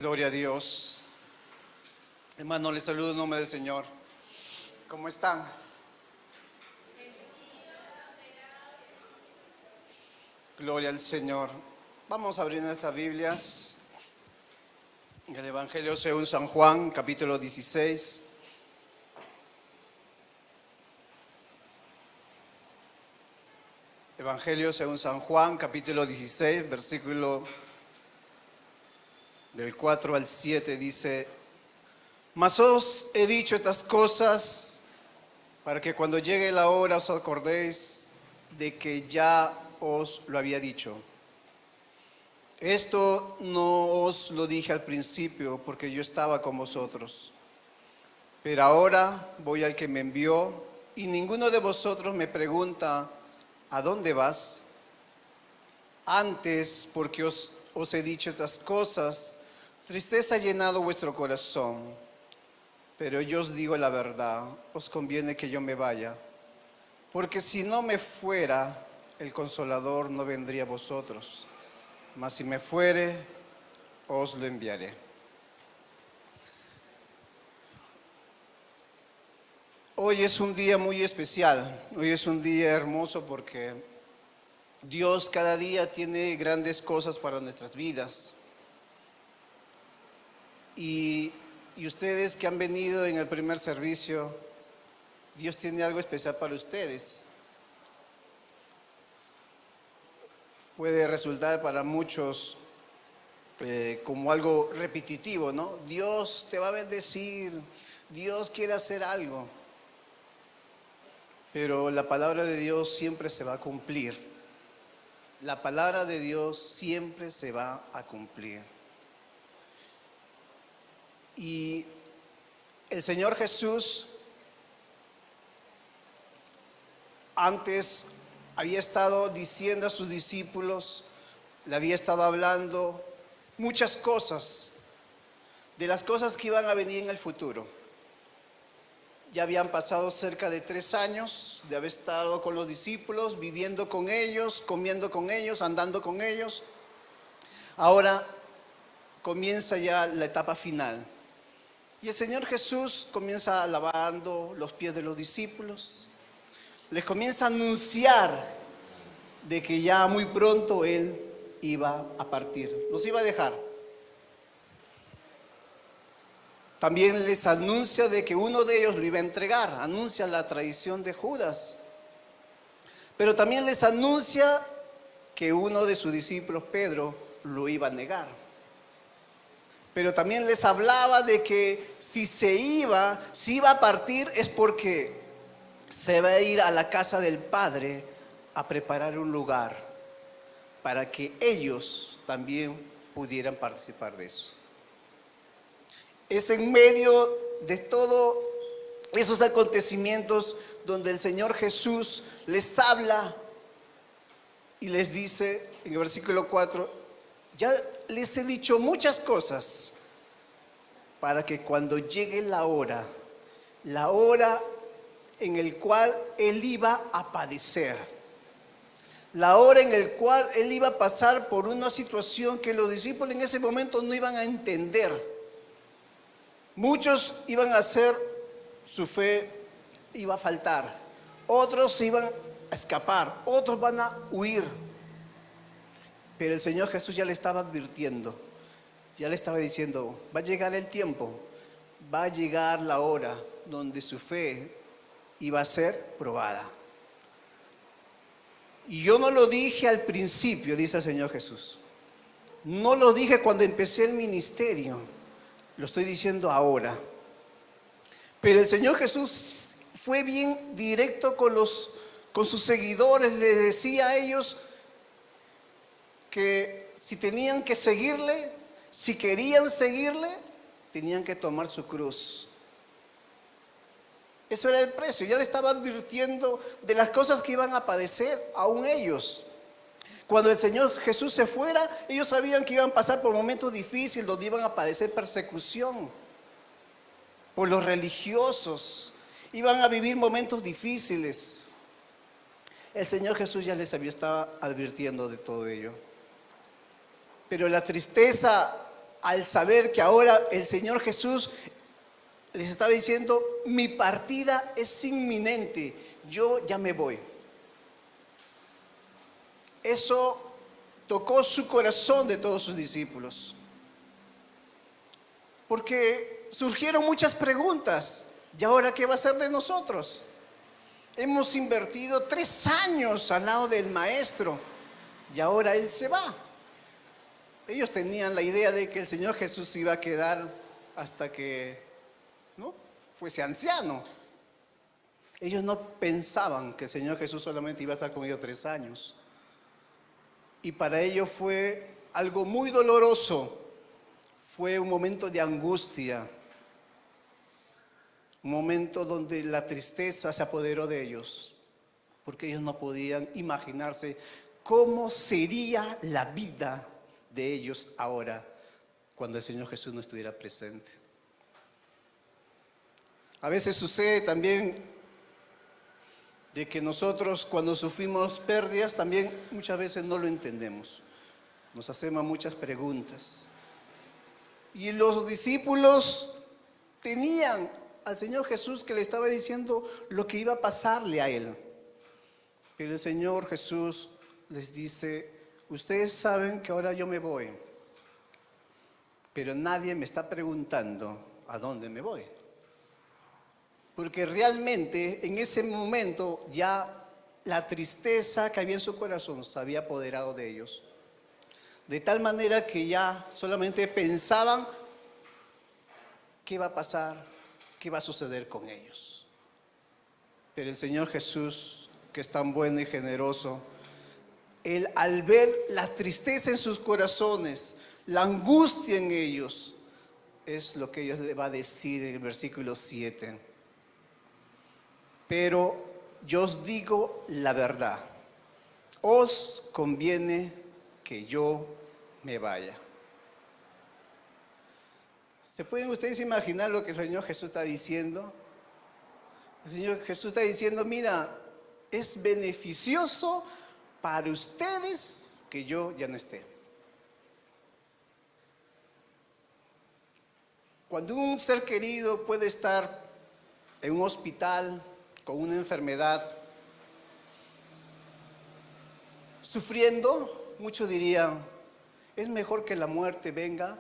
Gloria a Dios. Hermano, les saludo en nombre del Señor. ¿Cómo están? Gloria al Señor. Vamos a abrir nuestras Biblias en el Evangelio según San Juan, capítulo 16. Evangelio según San Juan, capítulo 16, versículo del 4 al 7 dice: Mas os he dicho estas cosas para que cuando llegue la hora os acordéis de que ya os lo había dicho. Esto no os lo dije al principio porque yo estaba con vosotros. Pero ahora voy al que me envió y ninguno de vosotros me pregunta: ¿a dónde vas? Antes, porque os he dicho estas cosas, tristeza ha llenado vuestro corazón. Pero yo os digo la verdad, os conviene que yo me vaya, porque si no me fuera, el Consolador no vendría a vosotros, mas si me fuere, os lo enviaré. Hoy es un día muy especial, hoy es un día hermoso porque Dios cada día tiene grandes cosas para nuestras vidas. Y ustedes que han venido en el primer servicio, Dios tiene algo especial para ustedes. Puede resultar para muchos como algo repetitivo, ¿no? Dios te va a bendecir, Dios quiere hacer algo. Pero la palabra de Dios siempre se va a cumplir. La palabra de Dios siempre se va a cumplir. Y el Señor Jesús antes había estado diciendo a sus discípulos, le había estado hablando muchas cosas, de las cosas que iban a venir en el futuro. Ya habían pasado cerca de 3 años de haber estado con los discípulos, viviendo con ellos, comiendo con ellos, andando con ellos. Ahora comienza ya la etapa final. Y el Señor Jesús comienza lavando los pies de los discípulos. Les comienza a anunciar de que ya muy pronto Él iba a partir, los iba a dejar. También les anuncia de que uno de ellos lo iba a entregar, anuncia la traición de Judas. Pero también les anuncia que uno de sus discípulos, Pedro, lo iba a negar. Pero también les hablaba de que si iba a partir es porque se va a ir a la casa del Padre a preparar un lugar para que ellos también pudieran participar de eso. Es en medio de todos esos acontecimientos donde el Señor Jesús les habla y les dice en el versículo 4: ya les he dicho muchas cosas para que cuando llegue la hora en el cual Él iba a padecer, la hora en el cual Él iba a pasar por una situación que los discípulos en ese momento no iban a entender. Muchos iban a hacer, su fe iba a faltar, otros iban a escapar, otros van a huir. Pero el Señor Jesús ya le estaba advirtiendo, ya le estaba diciendo: va a llegar el tiempo, va a llegar la hora donde su fe iba a ser probada. Y yo no lo dije al principio, dice el Señor Jesús. No lo dije cuando empecé el ministerio, lo estoy diciendo ahora. Pero el Señor Jesús fue bien directo con sus seguidores, les decía a ellos que si tenían que seguirle, si querían seguirle, tenían que tomar su cruz. Eso era el precio. Ya le estaba advirtiendo de las cosas que iban a padecer aún ellos. Cuando el Señor Jesús se fuera, ellos sabían que iban a pasar por momentos difíciles, donde iban a padecer persecución por los religiosos, iban a vivir momentos difíciles. El Señor Jesús ya les había estado advirtiendo de todo ello. Pero la tristeza al saber que ahora el Señor Jesús les estaba diciendo, mi partida es inminente, yo ya me voy. Eso tocó su corazón de todos sus discípulos. Porque surgieron muchas preguntas. ¿Y ahora qué va a ser de nosotros? Hemos invertido 3 años al lado del Maestro y ahora Él se va. Ellos tenían la idea de que el Señor Jesús iba a quedar hasta que fuese anciano. Ellos no pensaban que el Señor Jesús solamente iba a estar con ellos 3 años. Y para ellos fue algo muy doloroso. Fue un momento de angustia. Un momento donde la tristeza se apoderó de ellos. Porque ellos no podían imaginarse cómo sería la vida de ellos ahora, cuando el Señor Jesús no estuviera presente. A veces sucede también de que nosotros cuando sufrimos pérdidas también muchas veces no lo entendemos. Nos hacemos muchas preguntas. Y los discípulos tenían al Señor Jesús que le estaba diciendo lo que iba a pasarle a él. Pero el Señor Jesús les dice, ustedes saben que ahora yo me voy, pero nadie me está preguntando a dónde me voy. Porque realmente en ese momento ya la tristeza que había en su corazón se había apoderado de ellos. De tal manera que ya solamente pensaban qué va a pasar, qué va a suceder con ellos. Pero el Señor Jesús, que es tan bueno y generoso, Él al ver la tristeza en sus corazones, la angustia en ellos, es lo que ellos le va a decir en el versículo 7. Pero yo os digo la verdad, os conviene que yo me vaya. ¿Se pueden ustedes imaginar lo que el Señor Jesús está diciendo? El Señor Jesús está diciendo, mira, es beneficioso para ustedes que yo ya no esté. Cuando un ser querido puede estar en un hospital con una enfermedad, sufriendo, muchos dirían, es mejor que la muerte venga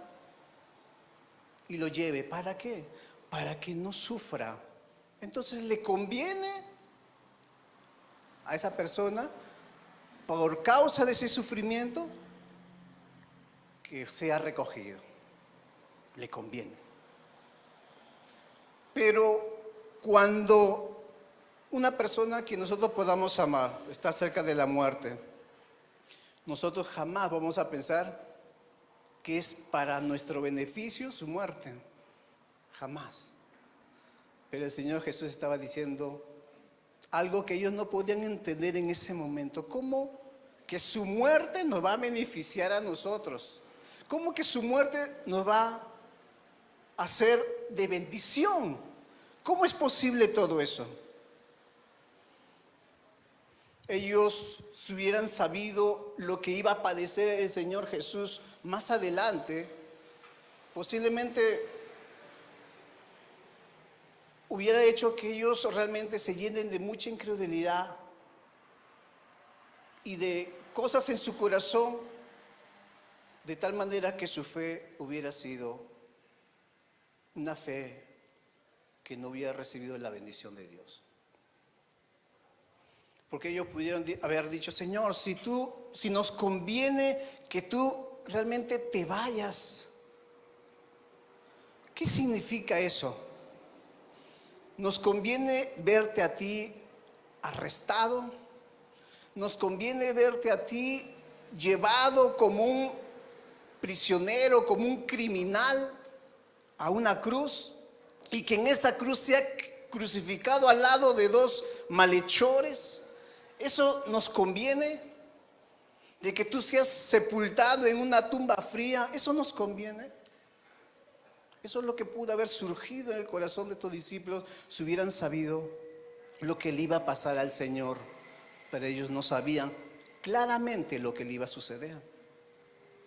y lo lleve. ¿Para qué? Para que no sufra. Entonces le conviene a esa persona, por causa de ese sufrimiento, que sea recogido. Le conviene. Pero cuando una persona que nosotros podamos amar está cerca de la muerte, nosotros jamás vamos a pensar que es para nuestro beneficio su muerte. Jamás. Pero el Señor Jesús estaba diciendo algo que ellos no podían entender en ese momento. ¿Cómo que su muerte nos va a beneficiar a nosotros? ¿Cómo que su muerte nos va a ser de bendición? ¿Cómo es posible todo eso? Ellos, si hubieran sabido lo que iba a padecer el Señor Jesús más adelante, posiblemente hubiera hecho que ellos realmente se llenen de mucha incredulidad y de cosas en su corazón, de tal manera que su fe hubiera sido una fe que no hubiera recibido la bendición de Dios. Porque ellos pudieron haber dicho, Señor, si nos conviene que tú realmente te vayas. ¿Qué significa eso? Nos conviene verte a ti arrestado, nos conviene verte a ti llevado como un prisionero, como un criminal a una cruz, y que en esa cruz sea crucificado al lado de 2 malhechores. ¿Eso nos conviene? ¿De que tú seas sepultado en una tumba fría? ¿Eso nos conviene? Eso es lo que pudo haber surgido en el corazón de tus discípulos si hubieran sabido lo que le iba a pasar al Señor. Pero ellos no sabían claramente lo que le iba a suceder.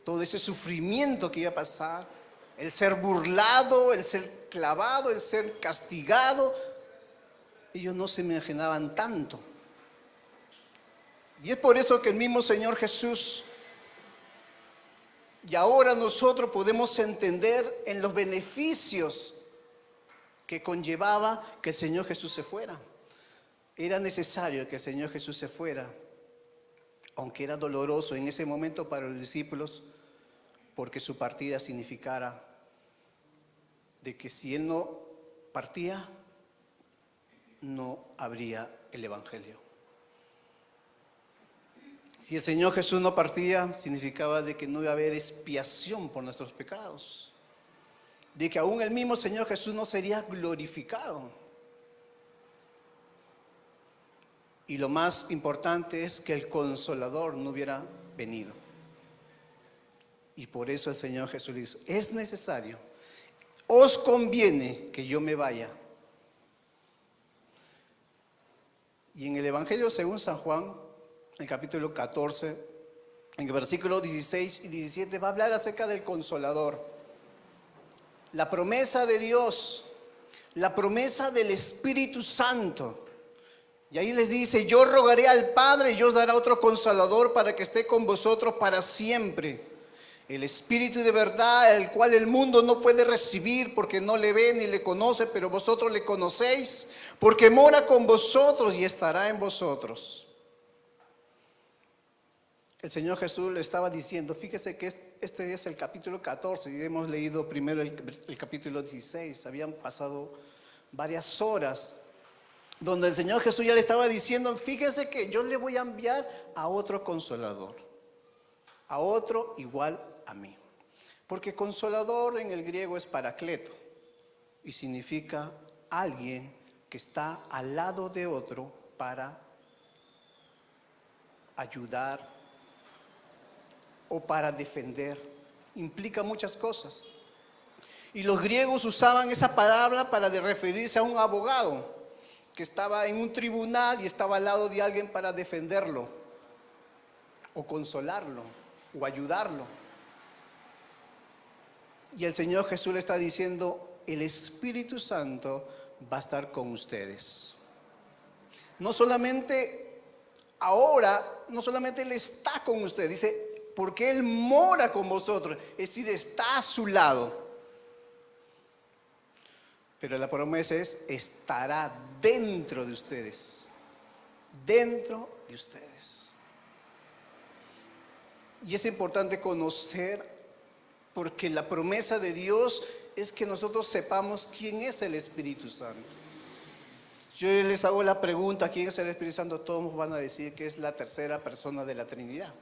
Todo ese sufrimiento que iba a pasar, el ser burlado, el ser clavado, el ser castigado. Ellos no se imaginaban tanto. Y es por eso que el mismo Señor Jesús, y ahora nosotros podemos entender en los beneficios que conllevaba que el Señor Jesús se fuera. Era necesario que el Señor Jesús se fuera, aunque era doloroso en ese momento para los discípulos, porque su partida significara de que si Él no partía, no habría el Evangelio. Si el Señor Jesús no partía, significaba de que no iba a haber expiación por nuestros pecados, de que aún el mismo Señor Jesús no sería glorificado. Y lo más importante es que el Consolador no hubiera venido. Y por eso el Señor Jesús dice, es necesario, os conviene que yo me vaya. Y en el Evangelio según San Juan, en el capítulo 14, en el versículo 16 y 17, va a hablar acerca del Consolador. La promesa de Dios, la promesa del Espíritu Santo. Y ahí les dice, yo rogaré al Padre y os dará otro Consolador para que esté con vosotros para siempre. El Espíritu de verdad, el cual el mundo no puede recibir porque no le ve ni le conoce, pero vosotros le conocéis, porque mora con vosotros y estará en vosotros. El Señor Jesús le estaba diciendo, fíjese que este es el capítulo 14 y hemos leído primero el capítulo 16. Habían pasado varias horas donde el Señor Jesús ya le estaba diciendo, fíjese que yo le voy a enviar a otro Consolador, a otro igual a mí. Porque Consolador en el griego es Paracleto y significa alguien que está al lado de otro para ayudar o para defender. Implica muchas cosas. Y los griegos usaban esa palabra para referirse a un abogado que estaba en un tribunal y estaba al lado de alguien para defenderlo, o consolarlo, o ayudarlo. Y el Señor Jesús le está diciendo, el Espíritu Santo va a estar con ustedes. No solamente ahora, no solamente Él está con ustedes, dice, porque Él mora con vosotros, es decir, está a su lado. Pero la promesa es, estará dentro de ustedes, dentro de ustedes. Y es importante conocer, porque la promesa de Dios es que nosotros sepamos quién es el Espíritu Santo. Yo les hago la pregunta, ¿quién es el Espíritu Santo? Todos van a decir que es la tercera persona de la Trinidad.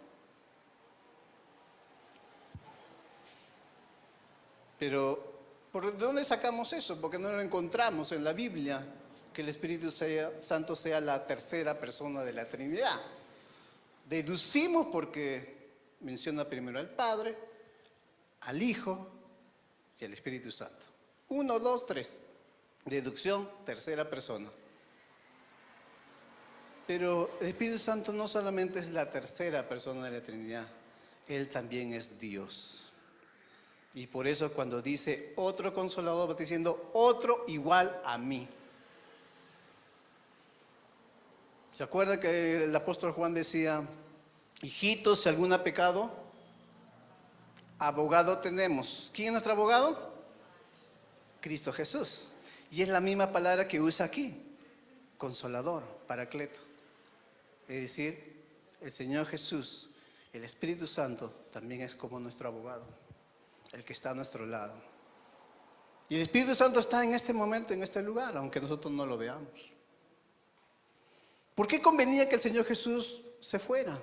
Pero, ¿por dónde sacamos eso? Porque no lo encontramos en la Biblia, que el Espíritu Santo sea la tercera persona de la Trinidad. Deducimos porque menciona primero al Padre, al Hijo y al Espíritu Santo. 1, 2, 3. Deducción, tercera persona. Pero el Espíritu Santo no solamente es la tercera persona de la Trinidad, Él también es Dios. Y por eso cuando dice otro Consolador, va diciendo otro igual a mí. ¿Se acuerdan que el apóstol Juan decía, hijitos, si alguno ha pecado, abogado tenemos? ¿Quién es nuestro abogado? Cristo Jesús. Y es la misma palabra que usa aquí, Consolador, Paracleto. Es decir, el Señor Jesús, el Espíritu Santo, también es como nuestro abogado, el que está a nuestro lado. Y el Espíritu Santo está en este momento, en este lugar, aunque nosotros no lo veamos. ¿Por qué convenía que el Señor Jesús se fuera?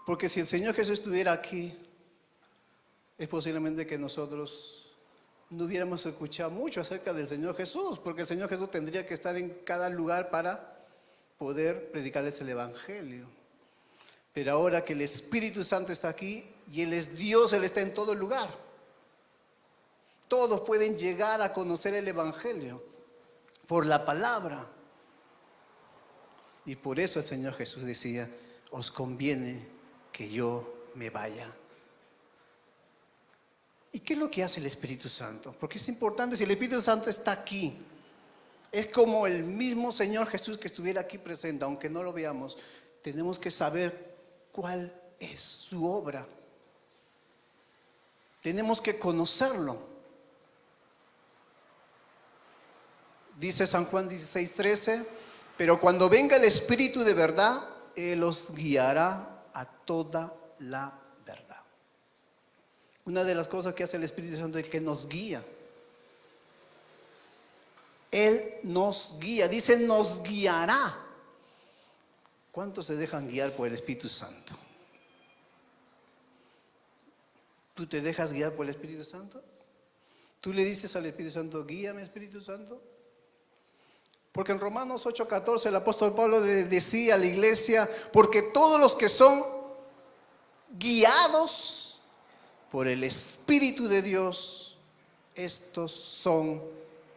Porque si el Señor Jesús estuviera aquí, es posiblemente que nosotros no hubiéramos escuchado mucho acerca del Señor Jesús, porque el Señor Jesús tendría que estar en cada lugar para poder predicarles el Evangelio. Pero ahora que el Espíritu Santo está aquí y Él es Dios, Él está en todo lugar. Todos pueden llegar a conocer el Evangelio por la palabra. Y por eso el Señor Jesús decía, os conviene que yo me vaya. ¿Y qué es lo que hace el Espíritu Santo? Porque es importante, si el Espíritu Santo está aquí, es como el mismo Señor Jesús que estuviera aquí presente, aunque no lo veamos, tenemos que saber cuál es su obra. Tenemos que conocerlo. Dice San Juan 16:13, pero cuando venga el Espíritu de verdad, Él os guiará a toda la verdad. Una de las cosas que hace el Espíritu Santo es que nos guía. Él nos guía, dice nos guiará. ¿Cuántos se dejan guiar por el Espíritu Santo? ¿Tú te dejas guiar por el Espíritu Santo? ¿Tú le dices al Espíritu Santo, guíame Espíritu Santo? Porque en Romanos 8:14 el apóstol Pablo decía a la iglesia, porque todos los que son guiados por el Espíritu de Dios, estos son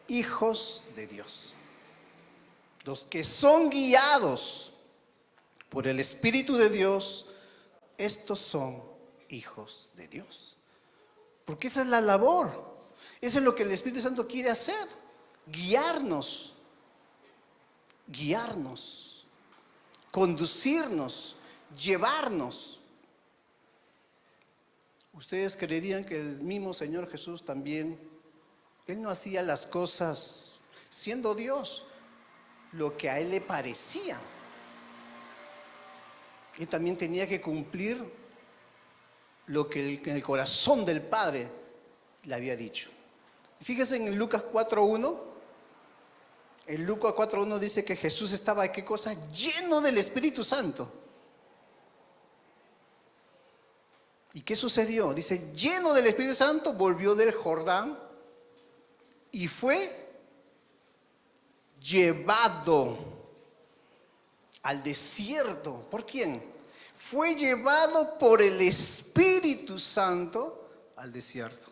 hijos de Dios. Los que son guiados por el Espíritu de Dios, estos son hijos de Dios. Porque esa es la labor. Eso es lo que el Espíritu Santo quiere hacer. Guiarnos, conducirnos, llevarnos. Ustedes creerían que el mismo Señor Jesús también, Él no hacía las cosas siendo Dios, lo que a Él le parecía. Él también tenía que cumplir lo que en el corazón del Padre le había dicho. Fíjense en Lucas 4:1. En Lucas 4:1 dice que Jesús estaba, ¿qué cosa? Lleno del Espíritu Santo. ¿Y qué sucedió? Dice, lleno del Espíritu Santo, volvió del Jordán y fue llevado al desierto. ¿Por quién? Fue llevado por el Espíritu Santo al desierto.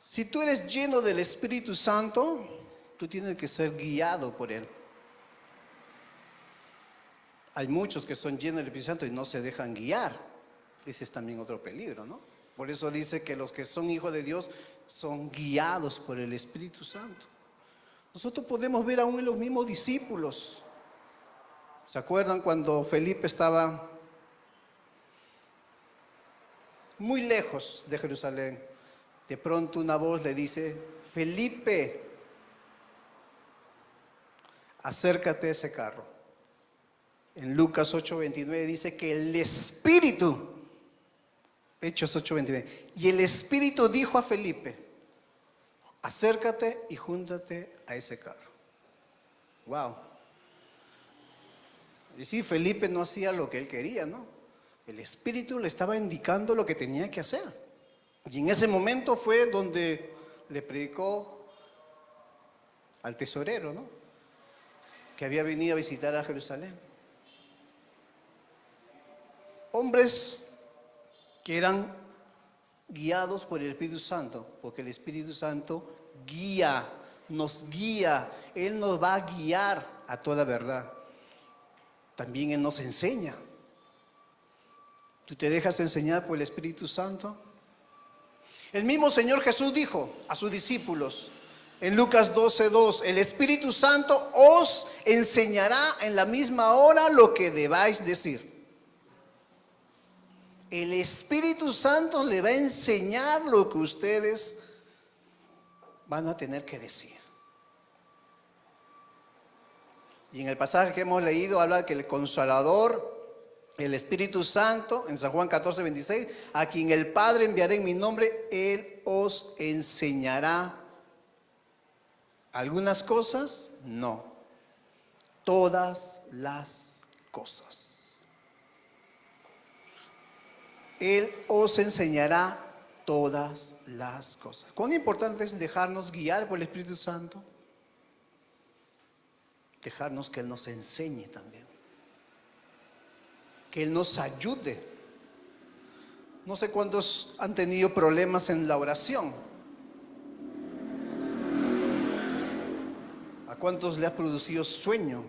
Si tú eres lleno del Espíritu Santo, tú tienes que ser guiado por Él. Hay muchos que son llenos del Espíritu Santo y no se dejan guiar. Ese es también otro peligro, ¿no? Por eso dice que los que son hijos de Dios son guiados por el Espíritu Santo. Nosotros podemos ver aún en los mismos discípulos. ¿Se acuerdan cuando Felipe estaba muy lejos de Jerusalén? De pronto una voz le dice, Felipe, acércate a ese carro. En Lucas 8:29 dice que el Espíritu, Hechos 8:29, y el Espíritu dijo a Felipe, acércate y júntate a ese carro. Wow. Y sí, Felipe no hacía lo que él quería, ¿no? El Espíritu le estaba indicando lo que tenía que hacer. Y en ese momento fue donde le predicó al tesorero, ¿no? Que había venido a visitar a Jerusalén. Hombres que eran guiados por el Espíritu Santo, porque el Espíritu Santo guía, nos guía, Él nos va a guiar a toda verdad. También Él nos enseña. ¿Tú te dejas enseñar por el Espíritu Santo? El mismo Señor Jesús dijo a sus discípulos en Lucas 12:2, el Espíritu Santo os enseñará en la misma hora lo que debáis decir. El Espíritu Santo le va a enseñar lo que ustedes van a tener que decir. Y en el pasaje que hemos leído habla de que el Consolador, el Espíritu Santo, en San Juan 14:26, a quien el Padre enviará en mi nombre, Él os enseñará algunas cosas, no, todas las cosas. Él os enseñará todas las cosas. ¿Cuán importante es dejarnos guiar por el Espíritu Santo? Dejarnos que Él nos enseñe también. Que Él nos ayude. No sé cuántos han tenido problemas en la oración. ¿A cuántos le ha producido sueño?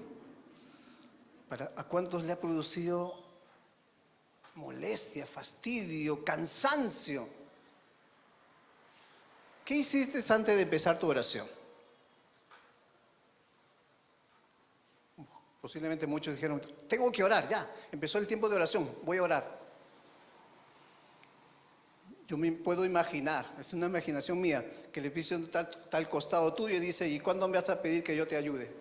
¿A cuántos le ha producido molestia, fastidio, cansancio. ¿Qué hiciste antes de empezar tu oración? Posiblemente muchos dijeron, tengo que orar, ya, empezó el tiempo de oración, voy a orar. Yo me puedo imaginar, es una imaginación mía, que el Espíritu Santo está al costado tuyo y dice, ¿y cuándo me vas a pedir que yo te ayude?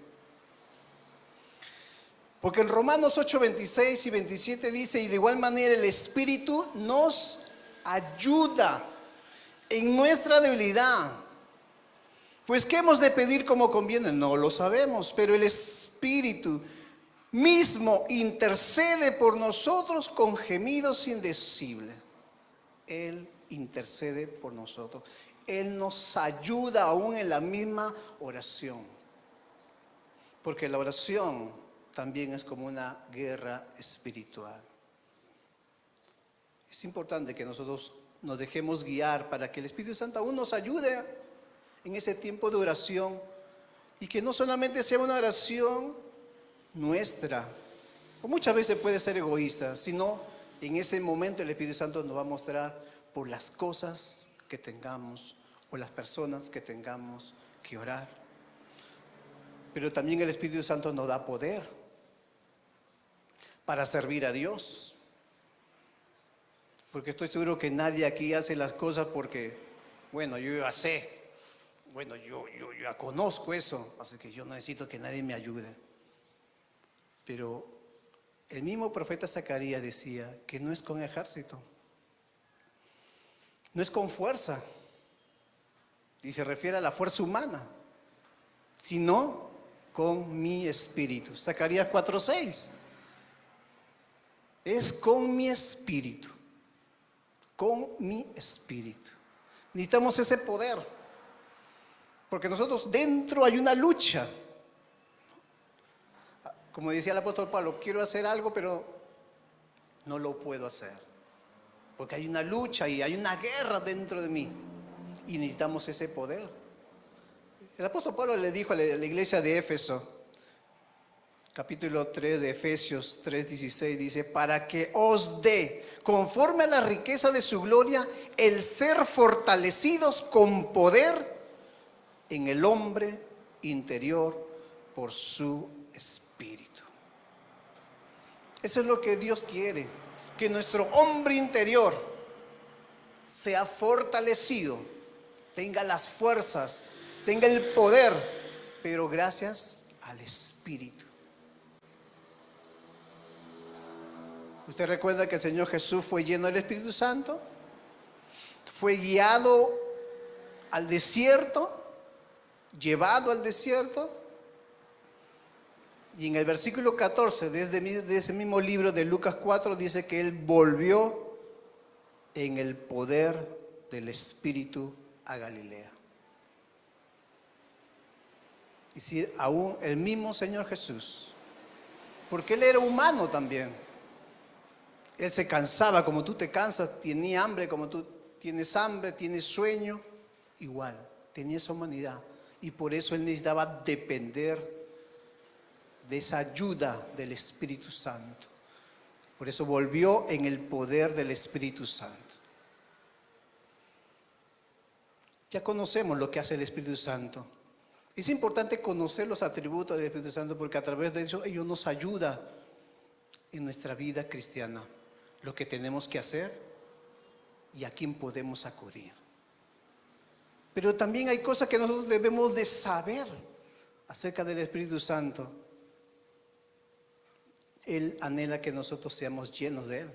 Porque en Romanos 8, 26 y 27 dice, y de igual manera el Espíritu nos ayuda en nuestra debilidad. Pues ¿qué hemos de pedir como conviene? No lo sabemos, pero el Espíritu mismo intercede por nosotros con gemidos indecibles. Él intercede por nosotros. Él nos ayuda aún en la misma oración. Porque la oración también es como una guerra espiritual. Es importante que nosotros nos dejemos guiar para que el Espíritu Santo aún nos ayude en ese tiempo de oración y que no solamente sea una oración nuestra, o muchas veces puede ser egoísta, sino en ese momento el Espíritu Santo nos va a mostrar por las cosas que tengamos o las personas que tengamos que orar. Pero también el Espíritu Santo nos da poder para servir a Dios. Porque estoy seguro que nadie aquí hace las cosas porque, bueno, yo ya sé, bueno, yo ya conozco eso, así que yo no necesito que nadie me ayude. Pero el mismo profeta Zacarías decía que no es con ejército, no es con fuerza, y se refiere a la fuerza humana, sino con mi espíritu. Zacarías 4:6. Es con mi espíritu, con mi espíritu. Necesitamos ese poder, porque nosotros dentro hay una lucha. Como decía el apóstol Pablo, quiero hacer algo, pero no lo puedo hacer. Porque hay una lucha y hay una guerra dentro de mí. Y necesitamos ese poder. El apóstol Pablo le dijo a la iglesia de Éfeso, capítulo 3 de Efesios 3:16, dice, para que os dé, conforme a la riqueza de su gloria, el ser fortalecidos con poder en el hombre interior por su espíritu. Eso es lo que Dios quiere, que nuestro hombre interior sea fortalecido, tenga las fuerzas, tenga el poder, pero gracias al Espíritu. ¿Usted recuerda que el Señor Jesús fue lleno del Espíritu Santo? Fue guiado al desierto, llevado al desierto. Y en el versículo 14 de ese mismo libro de Lucas 4 dice que Él volvió en el poder del Espíritu a Galilea. Y si aún el mismo Señor Jesús, porque Él era humano también. Él se cansaba como tú te cansas, tenía hambre como tú tienes hambre, tienes sueño, igual, tenía esa humanidad. Y por eso Él necesitaba depender de esa ayuda del Espíritu Santo. Por eso volvió en el poder del Espíritu Santo. Ya conocemos lo que hace el Espíritu Santo. Es importante conocer los atributos del Espíritu Santo porque a través de eso ellos nos ayuda en nuestra vida cristiana. Lo que tenemos que hacer y a quién podemos acudir. Pero también hay cosas que nosotros debemos de saber acerca del Espíritu Santo. Él anhela que nosotros seamos llenos de Él.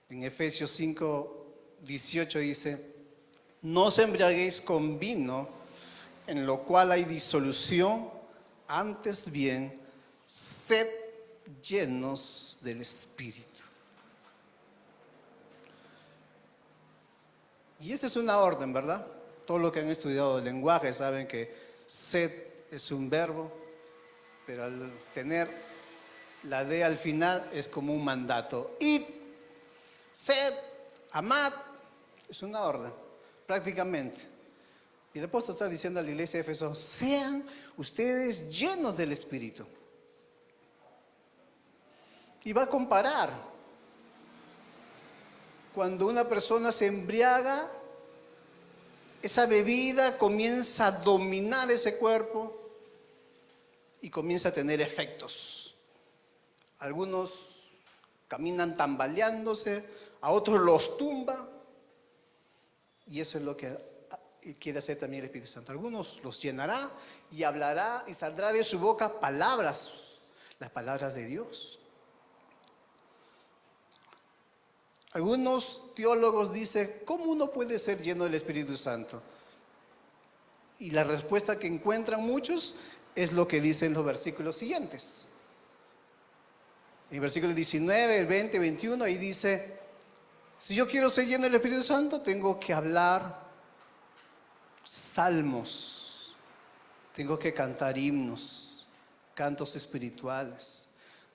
En Efesios 5:18 dice, no os embriaguéis con vino, en lo cual hay disolución, antes bien, sed llenos del Espíritu. Y esa es una orden, ¿verdad? Todos los que han estudiado el lenguaje saben que sed es un verbo, pero al tener la D al final es como un mandato. Id, sed, amad, es una orden, prácticamente. Y el apóstol está diciendo a la iglesia de Éfeso, sean ustedes llenos del Espíritu. Y va a comparar Cuando una persona se embriaga, esa bebida comienza a dominar ese cuerpo y comienza a tener efectos. Algunos caminan tambaleándose, a otros los tumba, y eso es lo que quiere hacer también el Espíritu Santo. Algunos los llenará y hablará y saldrá de su boca palabras, las palabras de Dios. Algunos teólogos dicen, ¿cómo uno puede ser lleno del Espíritu Santo? Y la respuesta que encuentran muchos es lo que dicen los versículos siguientes. En el versículo 19, el 20, 21, ahí dice, si yo quiero ser lleno del Espíritu Santo, tengo que hablar salmos, tengo que cantar himnos, cantos espirituales,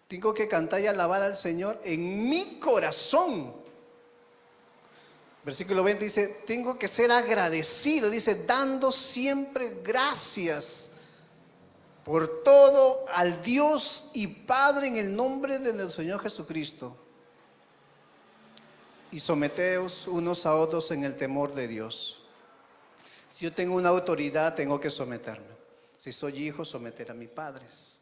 tengo que cantar y alabar al Señor en mi corazón. Versículo 20 dice, tengo que ser agradecido, dice, dando siempre gracias por todo al Dios y Padre en el nombre del Señor Jesucristo. Y someteos unos a otros en el temor de Dios. Si yo tengo una autoridad, tengo que someterme. Si soy hijo, someter a mis padres.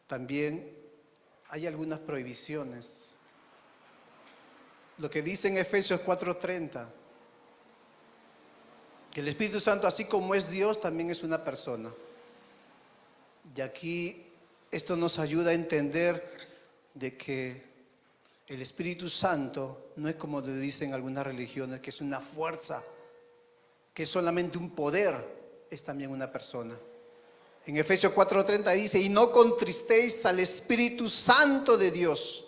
También hay algunas prohibiciones. Lo que dice en Efesios 4:30, que el Espíritu Santo, así como es Dios, también es una persona. Y aquí esto nos ayuda a entender de que el Espíritu Santo no es como le dicen algunas religiones, que es una fuerza, que es solamente un poder, es también una persona. En Efesios 4:30 dice, y no contristéis al Espíritu Santo de Dios,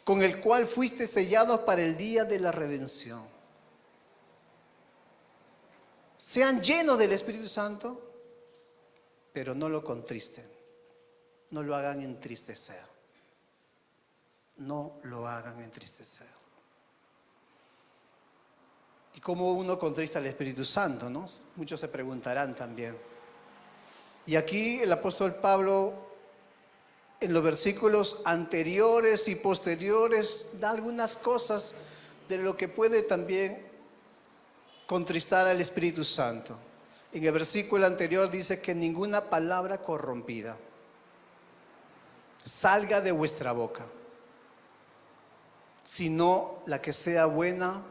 con el cual fuiste sellados para el día de la redención. Sean llenos del Espíritu Santo, pero no lo contristen, no lo hagan entristecer. No lo hagan entristecer. ¿Y cómo uno contrista al Espíritu Santo, no? Muchos se preguntarán también. Y aquí el apóstol Pablo, en los versículos anteriores y posteriores, da algunas cosas de lo que puede también contristar al Espíritu Santo. En el versículo anterior dice que ninguna palabra corrompida salga de vuestra boca, sino la que sea buena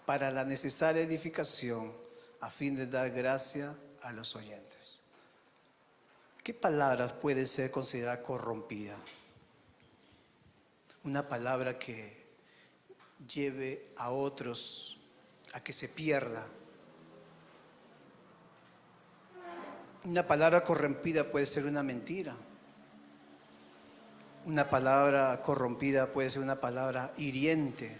para la necesaria edificación, a fin de dar gracia a los oyentes. ¿Qué palabras puede ser considerada corrompida? Una palabra que lleve a otros a que se pierda. Una palabra corrompida puede ser una mentira. Una palabra corrompida puede ser una palabra hiriente.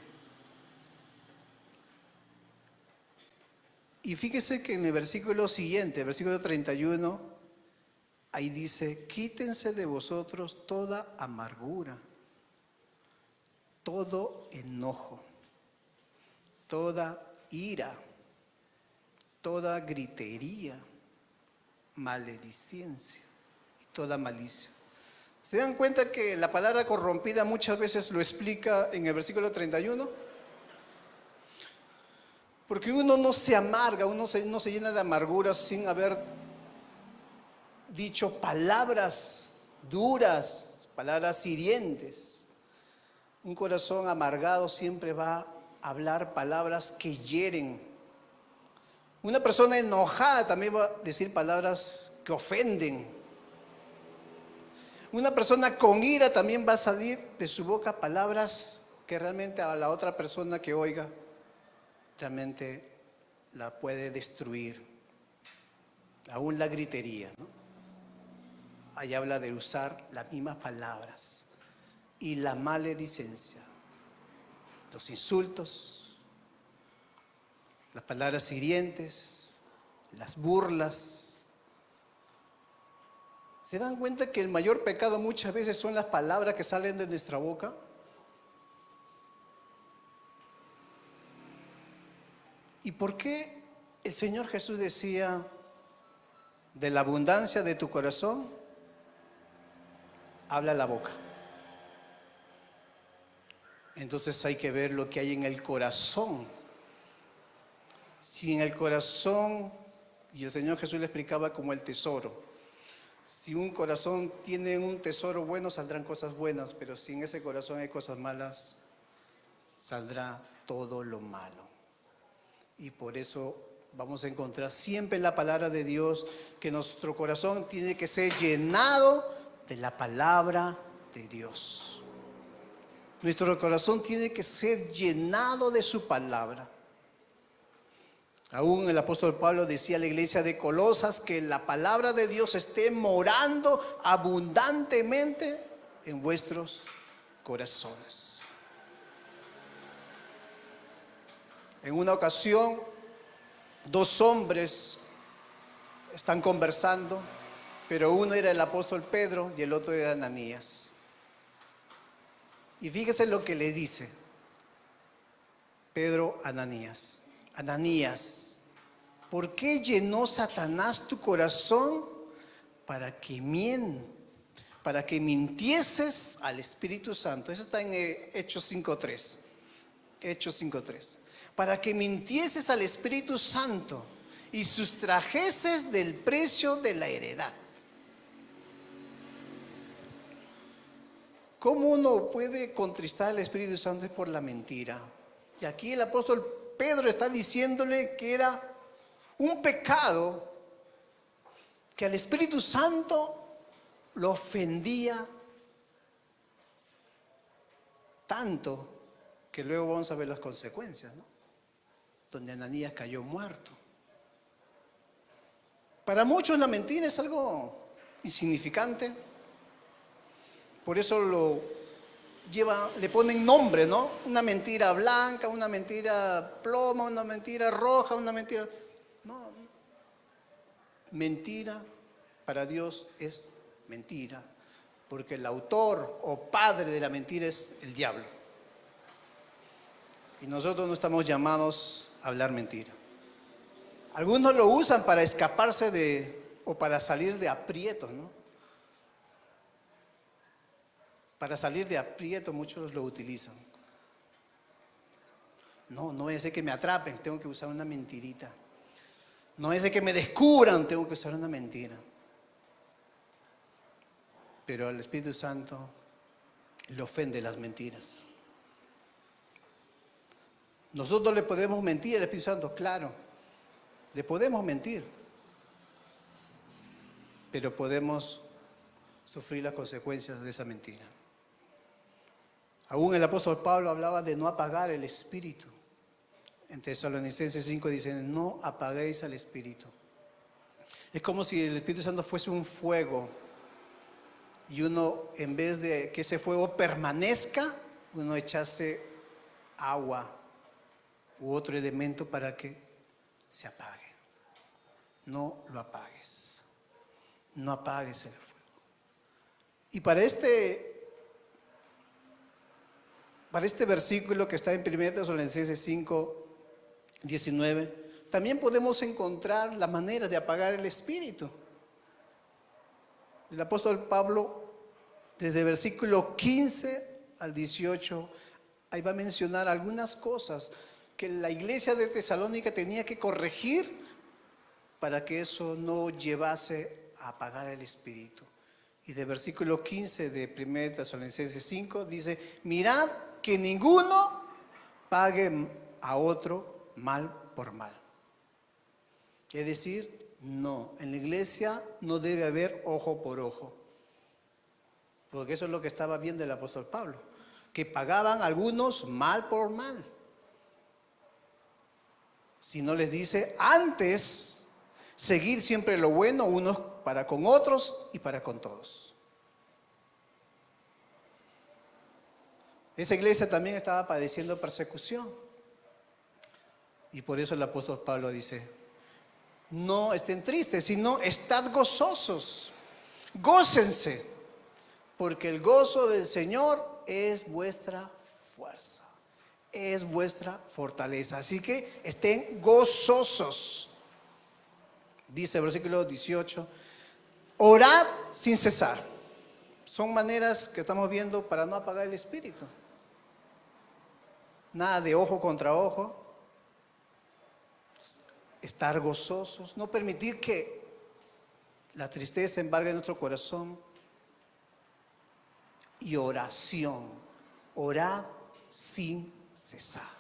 Y fíjese que en el versículo siguiente, el versículo 31, ahí dice, quítense de vosotros toda amargura, todo enojo, toda ira, toda gritería, maledicencia y toda malicia. ¿Se dan cuenta que la palabra corrompida muchas veces lo explica en el versículo 31? Porque uno no se amarga, uno no se llena de amargura sin haber dicho palabras duras, palabras hirientes. Un corazón amargado siempre va a hablar palabras que hieren. Una persona enojada también va a decir palabras que ofenden. Una persona con ira también va a salir de su boca palabras que realmente a la otra persona que oiga realmente la puede destruir. Aún la gritería, ¿no? Ahí habla de usar las mismas palabras. Y la maledicencia, los insultos, las palabras hirientes, las burlas. ¿Se dan cuenta que el mayor pecado muchas veces son las palabras que salen de nuestra boca? ¿Y por qué el Señor Jesús decía, de la abundancia de tu corazón, habla la boca? Entonces hay que ver lo que hay en el corazón. Si en el corazón, y el Señor Jesús le explicaba como el tesoro, si un corazón tiene un tesoro bueno, saldrán cosas buenas, pero si en ese corazón hay cosas malas, saldrá todo lo malo. Y por eso vamos a encontrar siempre en la palabra de Dios que nuestro corazón tiene que ser llenado de la palabra de Dios. Nuestro corazón tiene que ser llenado de su palabra. Aún el apóstol Pablo decía a la iglesia de Colosas que la palabra de Dios esté morando abundantemente en vuestros corazones. En una ocasión, dos hombres están conversando, pero uno era el apóstol Pedro y el otro era Ananías. Y fíjese lo que le dice Pedro a Ananías. Ananías, ¿por qué llenó Satanás tu corazón para que mintieses al Espíritu Santo? Eso está en Hechos 5:3. Hechos 5:3. Para que mintieses al Espíritu Santo y sustrajeses del precio de la heredad. ¿Cómo uno puede contristar al Espíritu Santo por la mentira? Y aquí el apóstol Pedro está diciéndole que era un pecado que al Espíritu Santo lo ofendía tanto que luego vamos a ver las consecuencias, ¿no? Donde Ananías cayó muerto. Para muchos la mentira es algo insignificante. Por eso le ponen nombre, ¿no? Una mentira blanca, una mentira ploma, una mentira roja, una mentira... No, mentira para Dios es mentira, porque el autor o padre de la mentira es el diablo. Y nosotros no estamos llamados a hablar mentira. Algunos lo usan para escaparse o para salir de aprietos, ¿no? Para salir de aprieto muchos lo utilizan. No es que me atrapen, tengo que usar una mentirita. No es que me descubran, tengo que usar una mentira. Pero al Espíritu Santo le ofende las mentiras. Nosotros le podemos mentir al Espíritu Santo, claro. Le podemos mentir. Pero podemos sufrir las consecuencias de esa mentira. Aún el apóstol Pablo hablaba de no apagar el espíritu. En Tesalonicenses 5 dice, no apaguéis al espíritu. Es como si el Espíritu Santo fuese un fuego y uno, en vez de que ese fuego permanezca, uno echase agua u otro elemento para que se apague. No lo apagues. No apagues el fuego. Y para este versículo que está en 1 Tesalonicenses 5:19, también podemos encontrar la manera de apagar el espíritu. El apóstol Pablo, desde el versículo 15 al 18, ahí va a mencionar algunas cosas que la iglesia de Tesalónica tenía que corregir para que eso no llevase a apagar el espíritu. Y del versículo 15 de 1 Tesalonicenses 5 dice, mirad que ninguno pague a otro mal por mal. Es decir, no, en la iglesia no debe haber ojo por ojo. Porque eso es lo que estaba viendo el apóstol Pablo, que pagaban algunos mal por mal. Si no les dice, antes, seguir siempre lo bueno, unos para con otros y para con todos. Esa iglesia también estaba padeciendo persecución. Y por eso el apóstol Pablo dice, no estén tristes, sino estad gozosos. Gócense, porque el gozo del Señor es vuestra fuerza, es vuestra fortaleza. Así que estén gozosos. Dice el versículo 18, orad sin cesar. Son maneras que estamos viendo para no apagar el espíritu. nada de ojo contra ojo, estar gozosos, no permitir que la tristeza embargue nuestro corazón, y oración, orad sin cesar.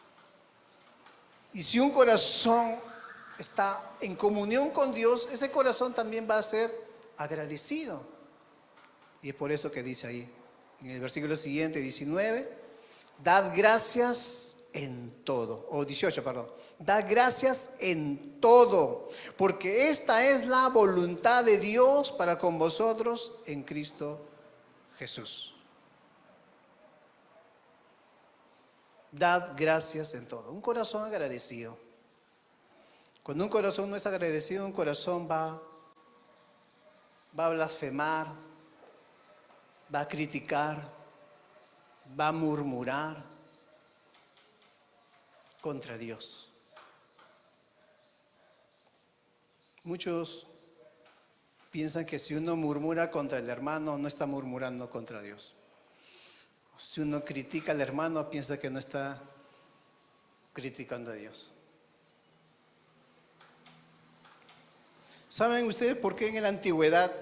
Y si un corazón está en comunión con Dios, ese corazón también va a ser agradecido. Y es por eso que dice ahí, en el versículo siguiente, 19, dad gracias en todo, o 18, perdón, dad gracias en todo, porque esta es la voluntad de Dios para con vosotros en Cristo Jesús. Dad gracias en todo. Un corazón agradecido. Cuando un corazón no es agradecido, un corazón va a blasfemar, va a criticar, va a murmurar contra Dios. Muchos piensan que si uno murmura contra el hermano, no está murmurando contra Dios. Si uno critica al hermano, piensa que no está criticando a Dios. ¿Saben ustedes por qué en la antigüedad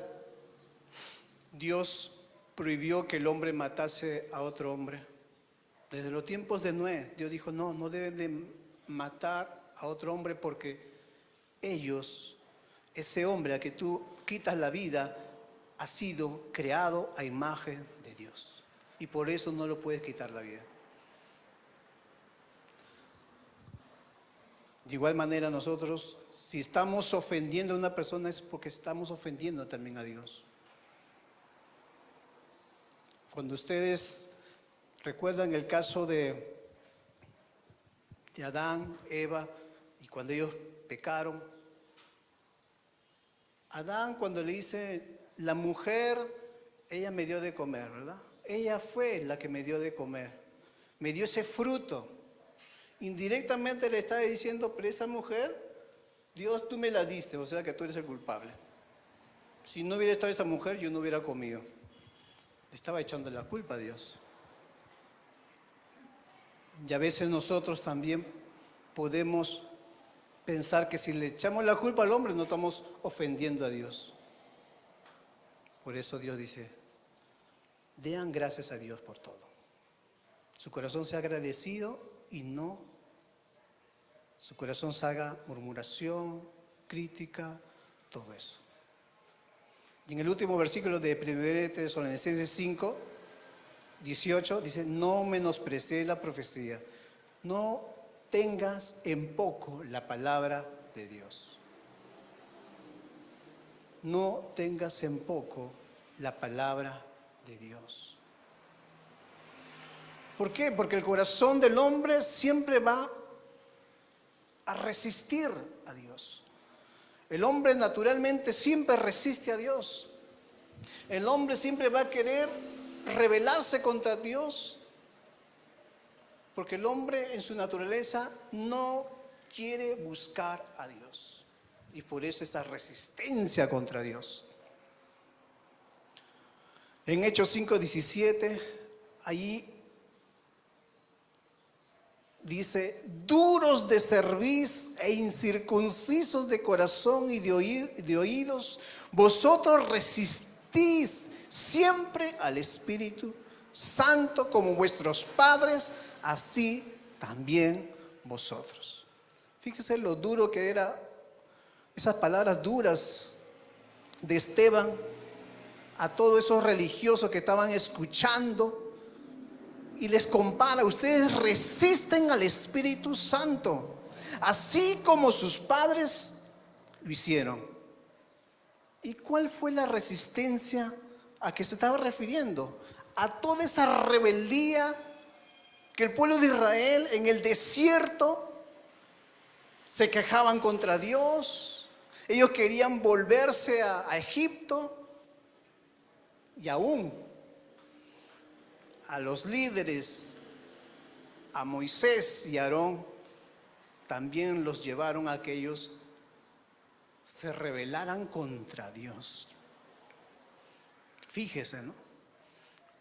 Dios prohibió que el hombre matase a otro hombre? Desde los tiempos de Noé, Dios dijo, no deben de matar a otro hombre porque ellos, ese hombre a que tú quitas la vida, ha sido creado a imagen de Dios. Y por eso no lo puedes quitar la vida. De igual manera nosotros, si estamos ofendiendo a una persona es porque estamos ofendiendo también a Dios. Cuando ustedes recuerdan el caso de Adán, Eva, y cuando ellos pecaron, Adán cuando le dice, la mujer, ella me dio de comer, ¿verdad? Ella fue la que me dio de comer, me dio ese fruto. Indirectamente le estaba diciendo, pero esa mujer, Dios, tú me la diste, o sea que tú eres el culpable. Si no hubiera estado esa mujer, yo no hubiera comido. Le estaba echando la culpa a Dios. Y a veces nosotros también podemos pensar que si le echamos la culpa al hombre, no estamos ofendiendo a Dios. Por eso Dios dice, den gracias a Dios por todo. Su corazón sea agradecido y no su corazón se haga murmuración, crítica, todo eso. Y en el último versículo de 1 Tesalonicenses 5, 18, dice, no menosprecies la profecía, no tengas en poco la palabra de Dios. No tengas en poco la palabra de Dios. ¿Por qué? Porque el corazón del hombre siempre va a resistir a Dios. El hombre naturalmente siempre resiste a Dios. El hombre siempre va a querer rebelarse contra Dios, porque el hombre en su naturaleza no quiere buscar a Dios. Y por eso esa resistencia contra Dios. En Hechos 5:17, allí dice, duros de cerviz e incircuncisos de corazón y de oídos, vosotros resistís siempre al Espíritu Santo como vuestros padres, así también vosotros. Fíjese lo duro que era, esas palabras duras de Esteban a todos esos religiosos que estaban escuchando. Y les compara, ustedes resisten al Espíritu Santo, así como sus padres lo hicieron. ¿Y cuál fue la resistencia a que se estaba refiriendo? A toda esa rebeldía que el pueblo de Israel en el desierto se quejaban contra Dios. Ellos querían volverse a Egipto y aún a los líderes, a Moisés y Aarón, también los llevaron a que ellos se rebelaran contra Dios. Fíjese, ¿no?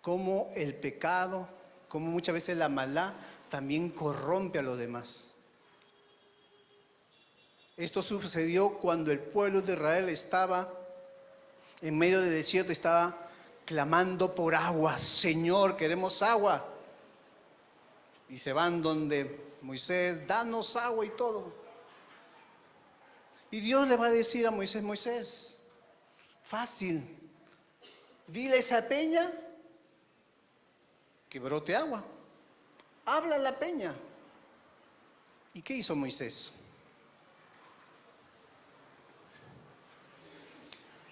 Cómo el pecado, cómo muchas veces la maldad también corrompe a los demás. Esto sucedió cuando el pueblo de Israel estaba en medio del desierto, estaba clamando por agua. Señor, queremos agua. Y se van donde Moisés, danos agua y todo. Y Dios le va a decir a Moisés, Moisés, fácil, dile a esa peña que brote agua. Habla a la peña. ¿Y qué hizo Moisés?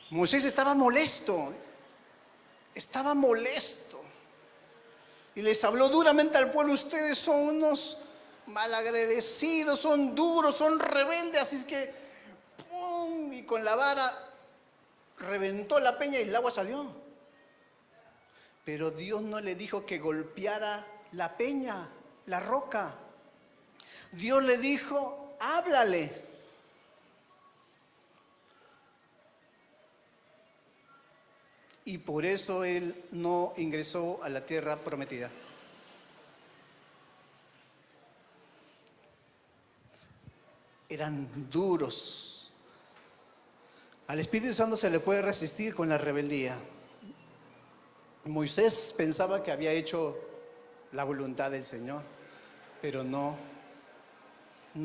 Moisés estaba molesto. Y les habló duramente al pueblo: ustedes son unos malagradecidos, son duros, son rebeldes. Así es que, ¡pum!, y con la vara reventó la peña y el agua salió. Pero Dios no le dijo que golpeara la peña, la roca. Dios le dijo: háblale. Y por eso él no ingresó a la tierra prometida. Eran duros. Al Espíritu Santo se le puede resistir con la rebeldía. Moisés pensaba que había hecho la voluntad del Señor, pero no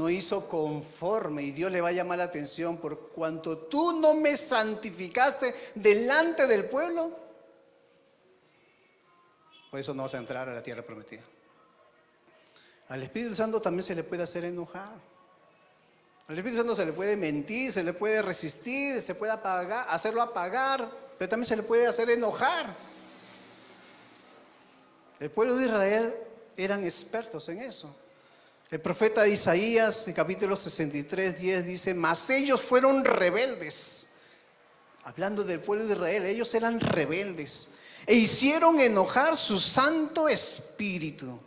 hizo conforme, y Dios le va a llamar la atención: por cuanto tú no me santificaste delante del pueblo, por eso no vas a entrar a la tierra prometida. Al Espíritu Santo también se le puede hacer enojar. Al Espíritu Santo se le puede mentir, se le puede resistir, se puede hacerlo apagar, pero también se le puede hacer enojar. El pueblo de Israel eran expertos en eso. El profeta Isaías, en capítulo 63:10, dice: mas ellos fueron rebeldes. Hablando del pueblo de Israel, ellos eran rebeldes e hicieron enojar su Santo Espíritu.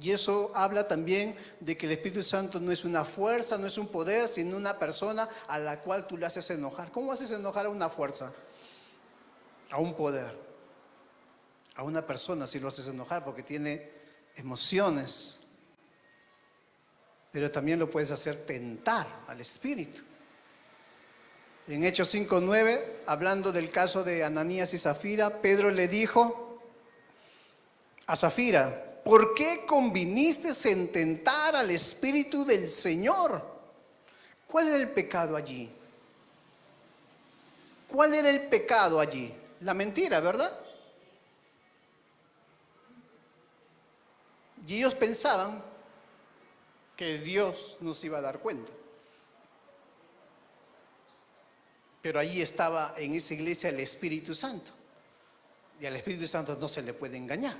Y eso habla también de que el Espíritu Santo no es una fuerza, no es un poder, sino una persona a la cual tú le haces enojar. ¿Cómo haces enojar a una fuerza? A un poder. A una persona sí lo haces enojar porque tiene emociones. Pero también lo puedes hacer tentar al Espíritu. En Hechos 5:9, hablando del caso de Ananías y Zafira, Pedro le dijo a Zafira: ¿por qué conviniste en tentar al Espíritu del Señor? ¿Cuál era el pecado allí? ¿Cuál era el pecado allí? La mentira, ¿verdad? Y ellos pensaban que Dios nos iba a dar cuenta. Pero allí estaba en esa iglesia el Espíritu Santo. Y al Espíritu Santo no se le puede engañar.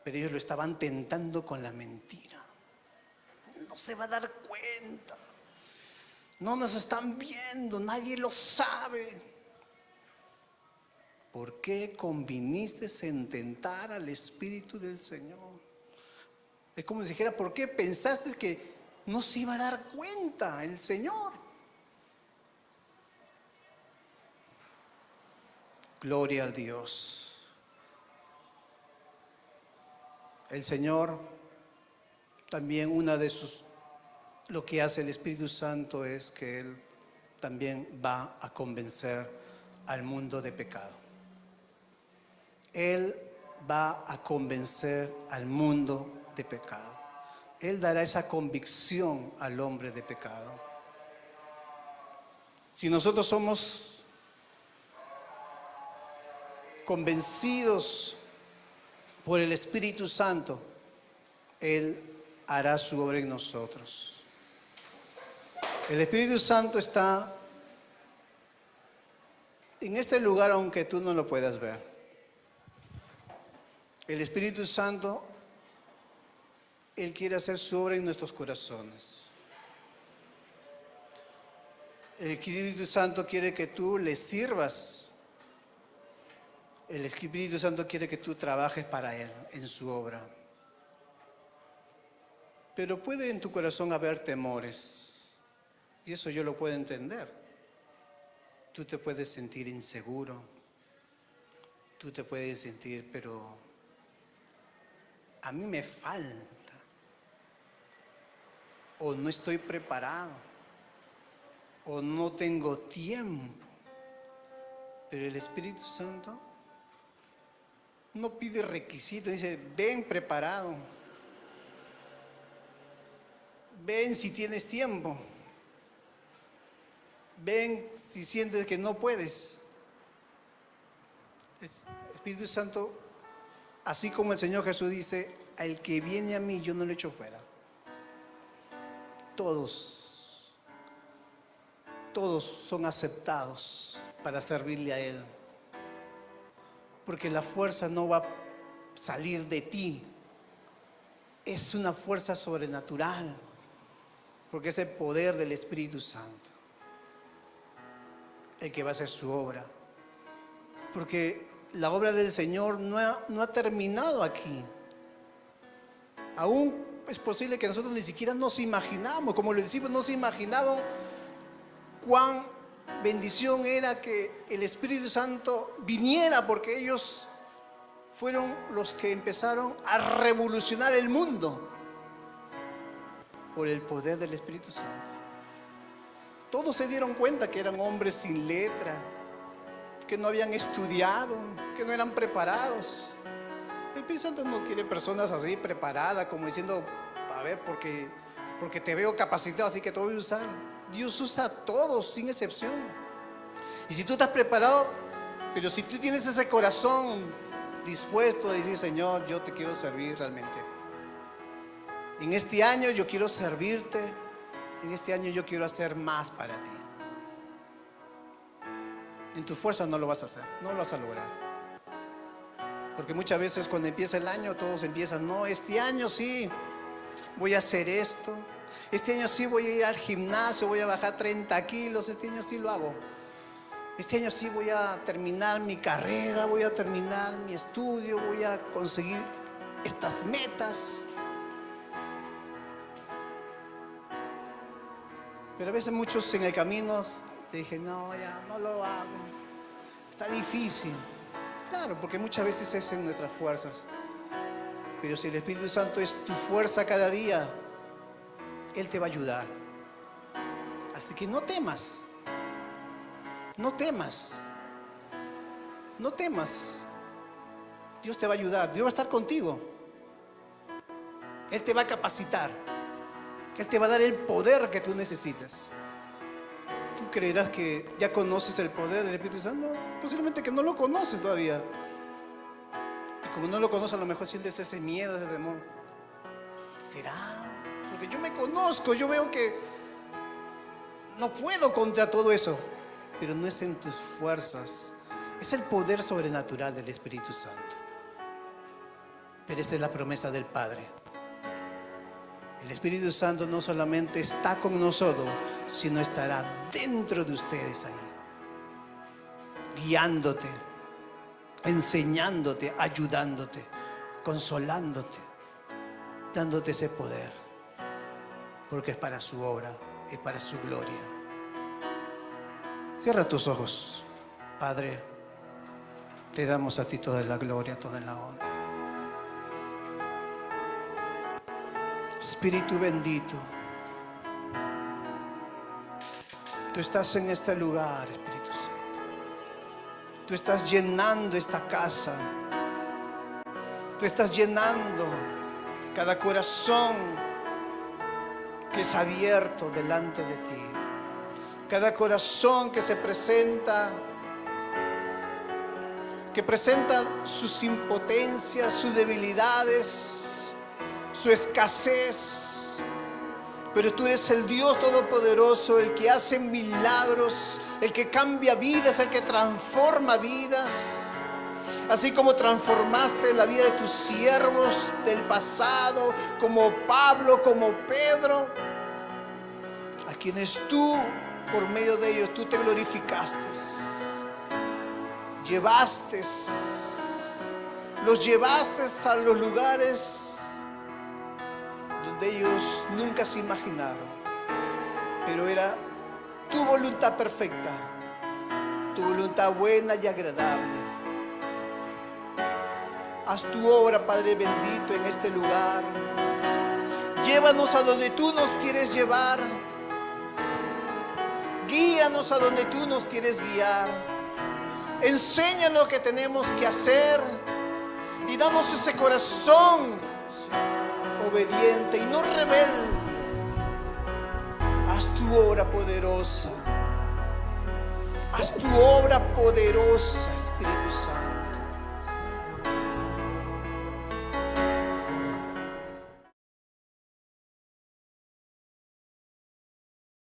Pero ellos lo estaban tentando con la mentira. No se va a dar cuenta. No nos están viendo, nadie lo sabe. ¿Por qué conviniste en tentar al Espíritu del Señor? Es como si dijera: ¿por qué pensaste que no se iba a dar cuenta el Señor? Gloria a Dios. El Señor también, lo que hace el Espíritu Santo es que Él también va a convencer al mundo de pecado. Él va a convencer al mundo de pecado. Él dará esa convicción al hombre de pecado. Si nosotros somos convencidos por el Espíritu Santo, Él hará su obra en nosotros. El Espíritu Santo está en este lugar, aunque tú no lo puedas ver. El Espíritu Santo, Él quiere hacer su obra en nuestros corazones. El Espíritu Santo quiere que tú le sirvas. El Espíritu Santo quiere que tú trabajes para Él en su obra. Pero puede en tu corazón haber temores. Y eso yo lo puedo entender. Tú te puedes sentir inseguro. Tú te puedes sentir, pero a mí me falta, o no estoy preparado, o no tengo tiempo. Pero el Espíritu Santo no pide requisitos, dice, ven preparado, ven si tienes tiempo, ven si sientes que no puedes. El Espíritu Santo, así como el Señor Jesús dice, al que viene a mí yo no lo echo fuera. Todos son aceptados para servirle a Él. Porque la fuerza no va a salir de ti. Es una fuerza sobrenatural. Porque es el poder del Espíritu Santo el que va a hacer su obra. Porque la obra del Señor no ha terminado aquí. Aún es posible que nosotros ni siquiera nos imaginamos, como los discípulos no se imaginaban cuán bendición era que el Espíritu Santo viniera, porque ellos fueron los que empezaron a revolucionar el mundo por el poder del Espíritu Santo. Todos se dieron cuenta que eran hombres sin letra, que no habían estudiado, que no eran preparados. El Espíritu Santo no quiere personas así preparadas, como diciendo, a ver, porque te veo capacitado, así que te voy a usar. Dios usa a todos sin excepción. Y si tú estás preparado, pero si tú tienes ese corazón dispuesto a decir, Señor, yo te quiero servir realmente. En este año yo quiero servirte. En este año yo quiero hacer más para ti. En tu fuerza no lo vas a hacer, no lo vas a lograr. Porque muchas veces cuando empieza el año todos empiezan, no, este año sí voy a hacer esto. Este año sí voy a ir al gimnasio, voy a bajar 30 kilos, este año sí lo hago. Este año sí voy a terminar mi carrera, voy a terminar mi estudio, voy a conseguir estas metas. Pero a veces muchos en el camino te dicen, no, ya no lo hago, está difícil. Claro, porque muchas veces es en nuestras fuerzas. Pero si el Espíritu Santo es tu fuerza cada día, Él te va a ayudar. Así que no temas. No temas. No temas. Dios te va a ayudar. Dios va a estar contigo. Él te va a capacitar. Él te va a dar el poder que tú necesitas. ¿Tú creerás que ya conoces el poder del Espíritu Santo? Posiblemente que no lo conoces todavía. Y como no lo conoces, a lo mejor sientes ese miedo, ese temor. ¿Será? Porque yo me conozco, yo veo que no puedo contra todo eso. Pero no es en tus fuerzas. Es el poder sobrenatural del Espíritu Santo. Pero esta es la promesa del Padre. El Espíritu Santo no solamente está con nosotros, sino estará dentro de ustedes ahí, guiándote, enseñándote, ayudándote, consolándote, dándote ese poder, porque es para su obra, es para su gloria. Cierra tus ojos. Padre, te damos a ti toda la gloria, toda la honra. Espíritu bendito, tú estás en este lugar, Espíritu Santo. Tú estás llenando esta casa. Tú estás llenando cada corazón que es abierto delante de ti. Cada corazón que se presenta, que presenta sus impotencias, sus debilidades, su escasez. Pero tú eres el Dios Todopoderoso, el que hace milagros, el que cambia vidas, el que transforma vidas. Así como transformaste la vida de tus siervos del pasado, como Pablo, como Pedro, a quienes tú, por medio de ellos, tú te glorificaste. Los llevaste a los lugares donde ellos nunca se imaginaron. Pero era tu voluntad perfecta, tu voluntad buena y agradable. Haz tu obra, Padre bendito, en este lugar. Llévanos a donde tú nos quieres llevar. Guíanos a donde tú nos quieres guiar. Enséñanos lo que tenemos que hacer y danos ese corazón obediente y no rebelde. Haz tu obra poderosa. Haz tu obra poderosa, Espíritu Santo.